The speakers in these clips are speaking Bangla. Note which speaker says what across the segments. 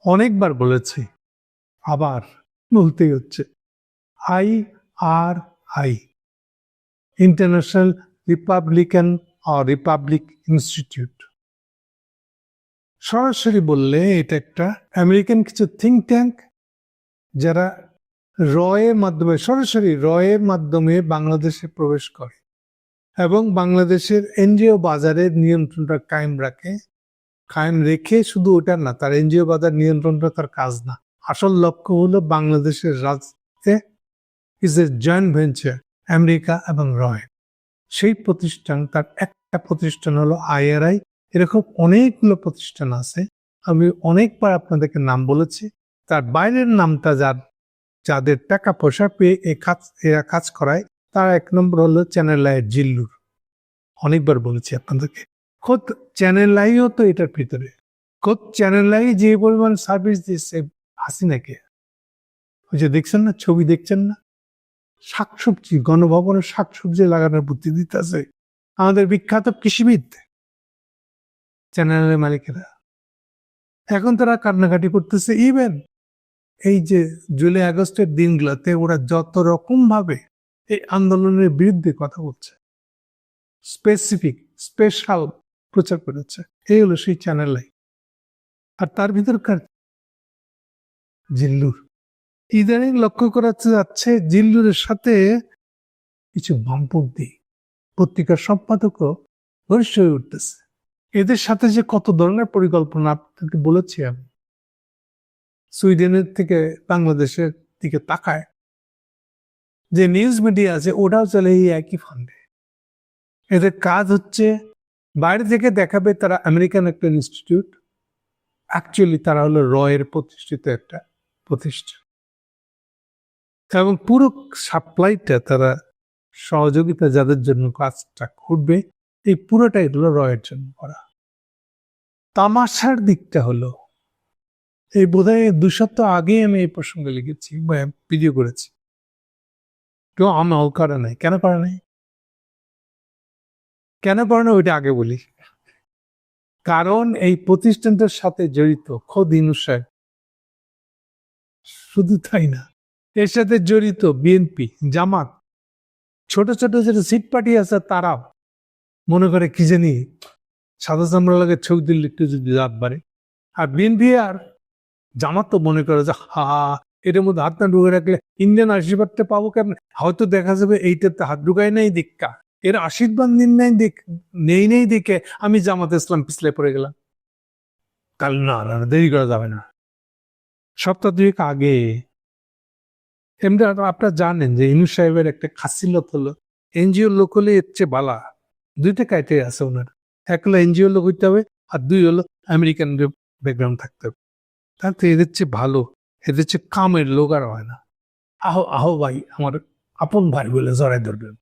Speaker 1: অনেকবার বলেছি, আবার বলতেই হচ্ছে। IRI, international Republican Republic institute. সরাসরি বললে এটা একটা আমেরিকান কিছু থিঙ্ক ট্যাঙ্ক, যারা সরাসরি রয়ের মাধ্যমে বাংলাদেশে প্রবেশ করে এবং বাংলাদেশের এনজিও বাজারের নিয়ন্ত্রণটা কায়েম রেখে শুধু ওটা না, তার এনজিও বাজার নিয়ন্ত্রণটা তার কাজ না। আসল লক্ষ্য হলো বাংলাদেশের রাজনীতিতে is a joint venture America এবং রয়। সেই প্রতিষ্ঠান, তার একটা প্রতিষ্ঠান হলো IRI। এরকম অনেকগুলো প্রতিষ্ঠান আছে, আমি অনেকবার আপনাদেরকে নাম বলেছি। তার বাইরের নামটা যাদের টাকা পয়সা পেয়ে এরা কাজ করায়, তার এক নম্বর হলো চ্যানেল আইয়ের জিল্লুর। অনেকবার বলেছি আপনাদেরকে, খোদ চ্যানেল আইও তো এটার ভিতরে। খোদ চ্যানেল আই যে পরিমাণ সার্ভিস দিচ্ছে হাসিনাকে, ওই যে দেখছেন না, ছবি দেখছেন না, শাকসবজি, গণভবনের শাকসবজি লাগানোর বুদ্ধি দিতেছে আমাদের বিখ্যাত কৃষিবিদ চ্যানেলের মালিকেরা। এখন তারা কান্নাকাটি করতেছে। ইভেন এই যে জুলাই আগস্টের দিনগুলোতে ওরা যত রকম ভাবে এই আন্দোলনের বিরুদ্ধে কথা বলছে, স্পেশাল প্রচার করেছে, এই হলো সেই চ্যানেল আই। আর তার ভিতরকার জিল্লুর, ইদানিং লক্ষ্য করা যাচ্ছে জিল্লুরের সাথে কিছু বামপন্থী পত্রিকার সম্পাদকও ঘনিষ্ঠ হয়ে উঠতেছে। এদের সাথে যে কত ধরনের পরিকল্পনা আপনাকে বলেছি আমি। সুইডেনের থেকে বাংলাদেশের দিকে তাকায় যে নিউজ মিডিয়া আছে, ওটাও চলে এই একই ফান্ডে। এদের কাজ হচ্ছে বাইরে থেকে দেখাবে তারা আমেরিকান একটা ইনস্টিটিউট, অ্যাকচুয়ালি তারা হলো রয়ের প্রতিষ্ঠিত একটা প্রতিষ্ঠান, এবং পুরো সাপ্লাইটা তারা সহযোগিতা যাদের জন্য কাজটা করবে, এই পুরোটাই হলো রয়ের জন্য করা। তামাশার দিকটা হলো, এই বোধহয় 2 সপ্তাহ আগেই আমি এই প্রসঙ্গে লিখেছি বা ভিডিও করেছি। কেউ আমল করে নাই। কেন করে নাই ওইটা আগে বলি। কারণ এই প্রতিষ্ঠানটার সাথে জড়িত খোদ ইউনূস সাহেব। শুধু তাই না, এর সাথে জড়িত বিএনপি, জামাত, ছোট ছোট যেটা সিট পার্টি আছে, তারাও মনে করে কি জানি সাদা চামড়া লাগে ছবি দিল্লি একটু যদি রাত বাড়ে। আর বিএনপি আর জামাত তো মনে করে যে এটার মধ্যে হাত না ঢুকে রাখলে ইন্ডিয়ান আশীর্বাদটা পাবো কেন, হয়তো দেখা যাবে এইটাতে হাত ঢুকাই নাই দেখা, এর আশীর্বাদ নেই দেখে আমি জামাত ইসলাম পিছলে পড়ে গেলাম। কাল না দেরি করা যাবে না। সপ্তাহ 2 আগে এমনি আপনারা জানেন যে ইউনূস সাহেবের একটা খাসিলত হলো এনজিও লোক হলে এর চেয়ে বালা। 2টা ক্রাইটেরিয়া আছে ওনার, এক হলো এনজিও লোক হইতে হবে, আর 2 হলো আমেরিকান ব্যাকগ্রাউন্ড থাকতে হবে। তাহলে এদের চেয়ে ভালো, এদের চেয়ে কামের লোক আর হয় না। আহো ভাই, আমার আপন ভাই বলে জড়াই ধরবেন।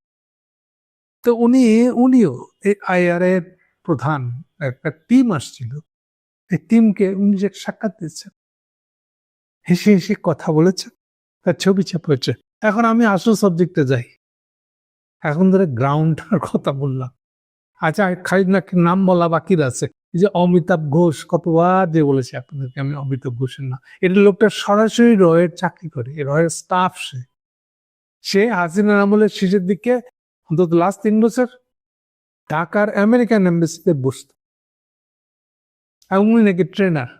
Speaker 1: তো উনিও এই IRI এর প্রধান একটা টিম আসছিল, এই টিমকে উনি যে সাক্ষাৎ দিচ্ছেন, হেসে হেসে কথা বলেছেন, তার ছবি ছাপা হয়েছে। এখন আমি আসল সাবজেক্টে যাই। এখন ধরে গ্রাউন্ডের কথা বললাম। আচ্ছা, খালি না নাম বলা বাকি আছে। এই যে অমিতাভ ঘোষ, কতবার যে বলেছি আপনাদেরকে আমি অমিতাভ ঘোষের না, এটা লোকটা সরাসরি রয়ের চাকরি করে, রয়ের স্টাফ। সে হাসিনার আমলের শেষের দিকে অন্তত লাস্ট 3 বছর ঢাকার আমেরিকান এম্বাসিতে বসত, এবং উনি নাকি ট্রেনার,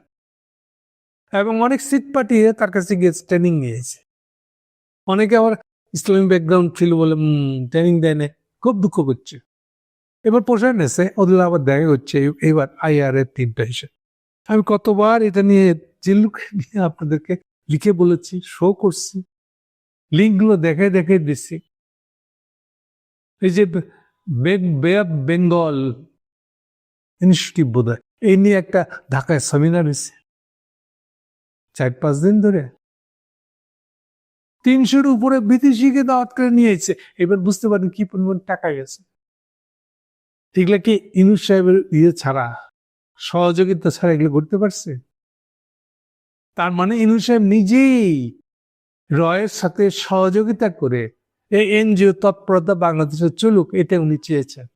Speaker 1: এবং অনেক সিট পাঠিয়ে তার কাছে গিয়ে ট্রেনিং নিয়েছে। অনেকে আবার ইসলামিক ব্যাকগ্রাউন্ড ছিল বলে ট্রেনিং দেয় না, খুব দুঃখ করছে। এবার পোষায় নেছে, ওদের আবার দেখা হচ্ছে এবার IRI এর টিমটা এসে। আমি কতবার এটা নিয়ে জিল্লুকে নিয়ে আপনাদেরকে লিখে বলেছি, শো করছি, লিঙ্কগুলো দেখে দিচ্ছি। এই যে বে অফ বেঙ্গল ইনস্টিটিউট বোধ হয়, এই নিয়ে একটা ঢাকায় সেমিনার হয়েছে 4-5 দিন ধরে। 300-র উপরে বিদেশিকে দাওয়াত করে নিয়েছে। এবার বুঝতে পারেন কি পরিমাণ টাকা গেছে। এগুলা কি ইউনূস সাহেবের ছাড়া, সহযোগিতা ছাড়া এগুলো করতে পারছে? তার মানে ইউনূস সাহেব নিজেই রয়ের সাথে সহযোগিতা করে এই এনজিও তৎপরতা বাংলাদেশে চলুক, এটা উনি চেয়েছেন।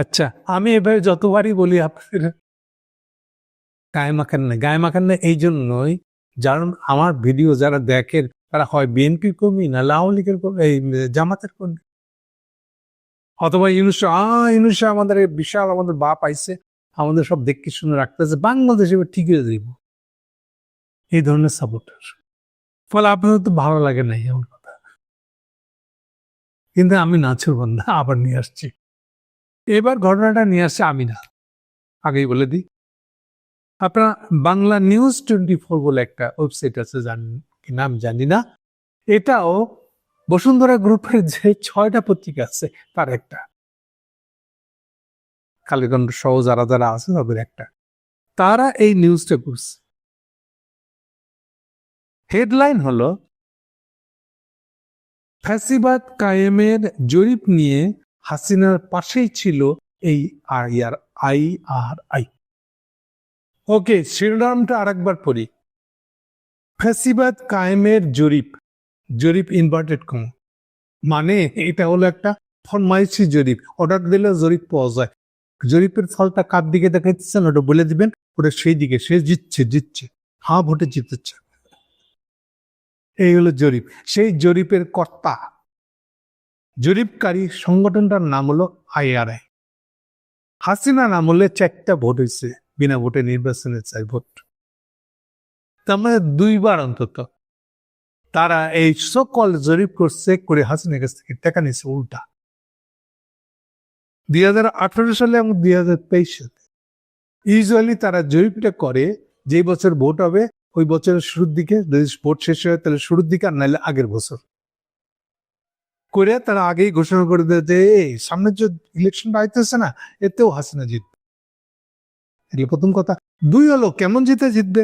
Speaker 1: আচ্ছা, আমি এভাবে যতবারই বলি আপনাদের গায়ে মাখান না, গায়ে মাখান না এই জন্যই, যারা আমার ভিডিও যারা দেখেন তারা হয় বিএনপি কর্মী না আওয়ামী লীগের কর্মী, এই জামাতের কর্মী, অথবা ইউনুস আমাদের বিশাল আমাদের বাপ আইছে, আমাদের সব দেখে শুনে রাখতেছে, বাংলাদেশ এবার ঠিক হয়ে যাইব, এই ধরনের সাপোর্টার। ফলে আপনাদের তো ভালো লাগে নাই এমন কথা। কিন্তু আমি নাচুর বন্ধা আবার নিয়ে আসছি, এবার ঘটনাটা নিয়ে আসছে আমি না, আগেই বলে দিই। আপনার বাংলা নিউজ 24 বলে একটা ওয়েবসাইট আছে, জানেন কিনা আমি জানি না, এটাও বসুন্ধরা গ্রুপের যে 6টা পত্রিকা আছে তার একটা, কালীগঞ্জ সহ যারা যারা আছে তাদের একটা, তারা এই নিউজটা করছে। হেডলাইন হলো ফ্যাসিবাদ কায়েমের জরিপ নিয়ে হাসিনার পাশেই ছিল এই IRI। ওকে, শিরোনামটা আরেকবার পড়ি। ফ্যাসিবাদ কায়েমের জরিপ ইনভার্টেড কম, মানে এটা হলো একটা ফরমাইশি জরিপ, অর্ডার দিলে জরিপ পাওয়া যায়। জরিপের ফলটা কার দিকে দেখাইতেছেন ওটা বলে দিবেন, ওটা সেই দিকে, সে জিতছে, হ্যাঁ ভোটে জিতেছে। এই হলো জরিপ। সেই জরিপের কর্তা, জরিপকারী সংগঠনটার নাম হলো IRI। হাসিনা নাম হলে 4টা ভোট হয়েছে, বিনা ভোটে নির্বাচনে 4 ভোট, তার মানে 2বার অন্তত তারা এই সকল জরিপ করছে, করে হাসিনার কাছ থেকে টাকা নিয়েছে উল্টা। 2018 সালে এবং 2023 সালে ইউজুয়ালি তারা জরিপটা করে যে বছর ভোট হবে ওই বছরের শুরুর দিকে, যদি ভোট শেষ হয় তাহলে শুরুর দিকে, আর নাহলে আগের বছর করে তারা আগেই ঘোষণা করে দেয় যে এই সামনের যে ইলেকশনটা আইতেছে না, এতেও হাসিনা জিতবে। এগুলো প্রথম কথা। 2 হলো কেমন জিতবে,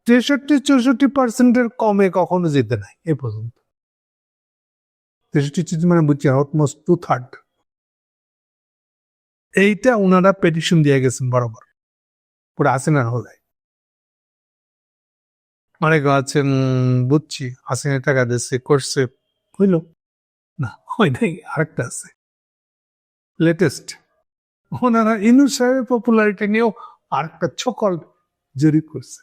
Speaker 1: 63-64% কমে কখনো জিতে নাই এ পর্যন্ত। 63 মানে বুঝছি অলমোস্ট 2/3। এইটা ওনারা পেটিশন দিয়ে গেছেন বরাবর, পুরো হাসিনা হলে। অনেক আছেন বুঝছি হাসিনা টাকা দিচ্ছে করছে, হইল না, হয় নাই। আরেকটা আছে লেটেস্ট, ওনারা ইউনূস সাহেবের পপুলারিটি নিয়েও আরেকটা সকল জরিপ করছে।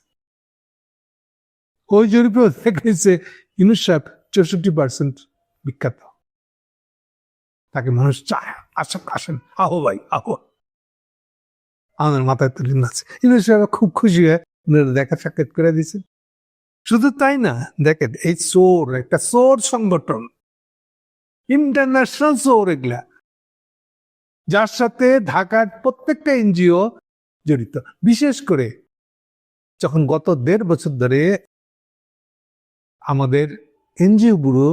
Speaker 1: ওই জরিপেও দেখেছে ইউনূস সাহেব 64% বিখ্যাত, তাকে মানুষ চায়, আসেন আহো ভাই আহো, আমাদের মাথায় তুলে আছে। ইউনূস সাহেব খুব খুশি হয়ে ওনারা দেখা সাক্ষাৎ করে দিয়েছে। শুধু তাই না, দেখেন এই একটা চোর সংগঠন, ইন্টারন্যাশনাল চোর এগুলা, যার সাথে ঢাকার প্রত্যেকটা এনজিও জড়িত। বিশেষ করে যখন গত 1.5 বছর ধরে আমাদের এনজিও ব্যুরো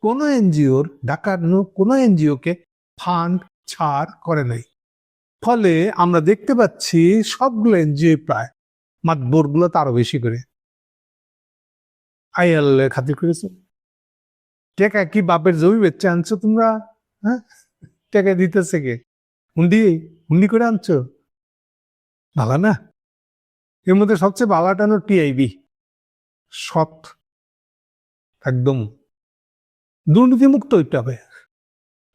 Speaker 1: কোনো এনজিওর, ঢাকার কোনো এনজিওকে ফান্ড ছাড় করে নাই, ফলে আমরা দেখতে পাচ্ছি সবগুলো এনজিও প্রায় মাতবরগুলো আরো বেশি করে IL খাতির করেছে। টাকা কি বাপের জমি বেচে আনছো তোমরা? হ্যাঁ, টাকা দিতেছে কে? হুন্ডি করে আনছো? ভালো না। এর মধ্যে সবচেয়ে ভালোটা হলো TIB, সৎ, একদম দুর্নীতিমুক্ত হইতে হবে।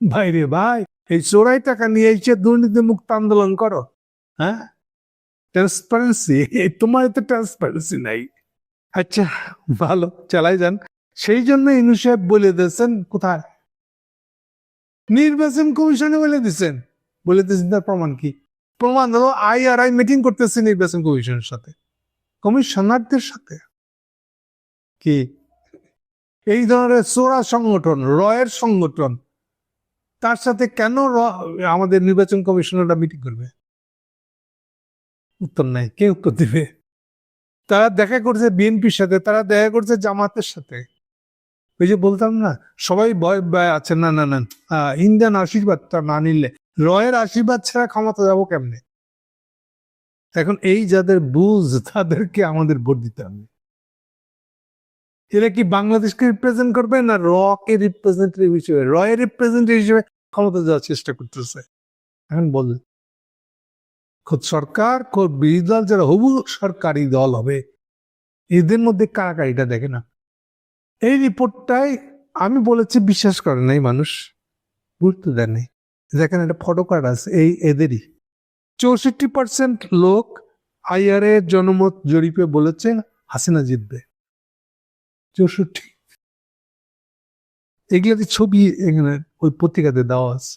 Speaker 1: ভাইরে ভাই, এই চোরাই টাকা নিয়ে এসে দুর্নীতিমুক্ত আন্দোলন করো। হ্যাঁ, ট্রান্সপারেন্সি, তোমার এতে ট্রান্সপারেন্সি নাই। আচ্ছা ভালো, চালাই যান। সেই জন্য ইউনূস সাহেব বলে দিয়েছেন কোথায়, নির্বাচন কমিশনে বলে দিচ্ছেন, তার প্রমাণ কি? প্রমাণ হলো IRI মিটিং করতেছে নির্বাচন কমিশনের সাথে, কমিশনারদের সাথে। কি এই ধরনের চোরা সংগঠন, রয়ের সংগঠন, তার সাথে কেন আমাদের নির্বাচন কমিশনাররা মিটিং করবে? উত্তর নাই, কে উত্তর দিবে? তারা দেখা করছে বিএনপির সাথে, তারা দেখা করছে জামাতের সাথে। ওই যে বলতাম না, সবাই ভয় আছে, না না না, ইন্ডিয়ান আশীর্বাদটা না নিলে, রয়ের আশীর্বাদ ছাড়া ক্ষমতা যাবো কেমনে? এখন এই যাদের বুঝ, তাদেরকে আমাদের ভোট দিতে হবে। এরা কি বাংলাদেশকে রিপ্রেজেন্ট করবে না কে রিপ্রেজেন্টেটিভ হিসেবে, রয়ের রিপ্রেজেন্টেটিভ হিসেবে ক্ষমতা যাওয়ার চেষ্টা করতেছে? এখন বল, খোদ সরকার, খোদ বিরোধী দল, যারা হবু সরকারি দল হবে, এদের মধ্যে কারাকারিটা দেখে না। এই রিপোর্টটাই আমি বলেছি, বিশ্বাস করে নাই মানুষ, গুরুত্ব দেয় নাই। দেখেন একটা ফটো কার্ড আছে, এদেরই 64% লোক আইআরএ জনমত জরিপে বলেছে হাসিনা জিতবে 64। এগুলাতে ছবি এখানে ওই পত্রিকাতে দেওয়া আছে।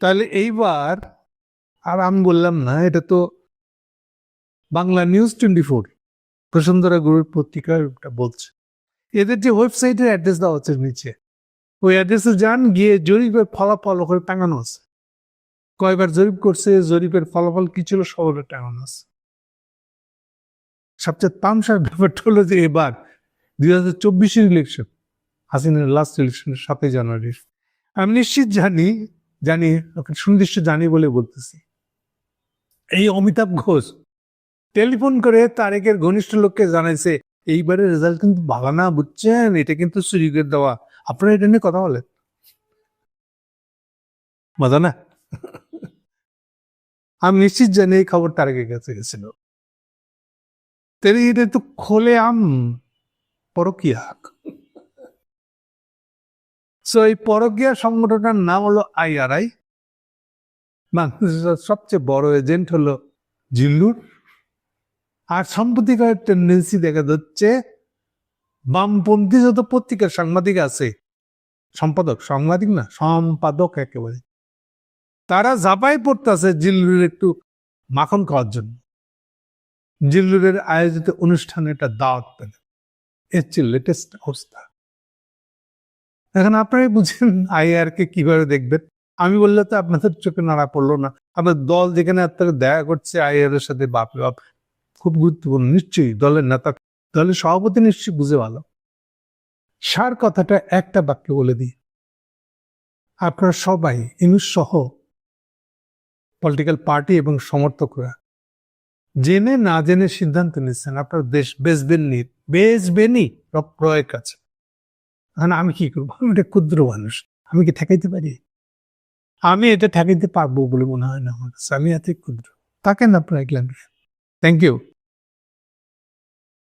Speaker 1: তাহলে এইবার আর আমি বললাম না, এটা তো বাংলা নিউজ 24 বসুন্ধরা গ্রুপ পত্রিকার বলছে। এদের যে ওয়েবসাইটের অ্যাড্রেস দেওয়া হচ্ছে নিচে, ওই অ্যাড্রেসে যান, গিয়ে জরিপের ফলাফল ওখানে টাঙানো আছে। কয়বার জরিপ করছে, জরিপের ফলাফল কি ছিল, সবার টাঙানো আছে। সবচেয়ে তামসার ব্যাপারটা হলো যে এবার 2024 ইলেকশন, হাসিনার লাস্ট ইলেকশন 7 জানুয়ারি। আমি নিশ্চিত জানি সুনির্দিষ্ট জানি বলে বলতেছি, এই অমিতাভ ঘোষ টেলিফোন করে তারেকের ঘনিষ্ঠ লোককে জানাইছে এইবারের রেজাল্ট কিন্তু ভালো না, বুঝছেন, এটা কিন্তু চুরি করে দেওয়া, আপনারা এটা নিয়ে কথা বলেন। মজা না? আমি নিশ্চিত জানি এই খবর তারেকের কাছে গেছিল। এটা তো খোলে পরকিয়া। এই পরকিয়া সংগঠনটার নাম হলো আইআরআই। বাংলাদেশের সবচেয়ে বড় এজেন্ট হলো জিল্লুর। আর সম্প্রতিকার টেন্ডেন্সি দেখা যাচ্ছে বামপন্থী যত পত্রিকার সাংবাদিক আছে, সম্পাদক একেবারে, তারা ঝাঁপাই পড়তেছে জিল্লুরের একটু মাখন খাওয়ার জন্য, জিল্লুরের আয়োজিত অনুষ্ঠানে একটা দাওয়াত পেল। এর চেয়ে লেটেস্ট অবস্থা। এখন আপনারাই বুঝেন আইআর কে কিভাবে দেখবেন। আমি বললে তো আপনাদের চোখে নাড়া পড়লো না। আপনার দল যেখানে আপনারা দেখা করছে আইআর এর সাথে, বাপ খুব গুরুত্বপূর্ণ। নিশ্চয়ই দলের নেতা, দলের সভাপতি নিশ্চয়ই বুঝে ভালো। সার কথাটা একটা বাক্যে বলে দিই, আপনারা সবাই ইনুস সহ পলিটিক্যাল পার্টি এবং সমর্থকরা জেনে না জেনে সিদ্ধান্ত নিচ্ছেন আপনার দেশ বেচবেনই প্রয়ের কাছে। এখন আমি কি করবো? আমি একটা ক্ষুদ্র মানুষ, আমি কি ঠেকাইতে পারি? আমি এটা ঠেকাইতে পারবো বলে মনে হয় না আমার কাছে। আমি এত ক্ষুদ্র। তাকেন আপনারা, থ্যাংক ইউ।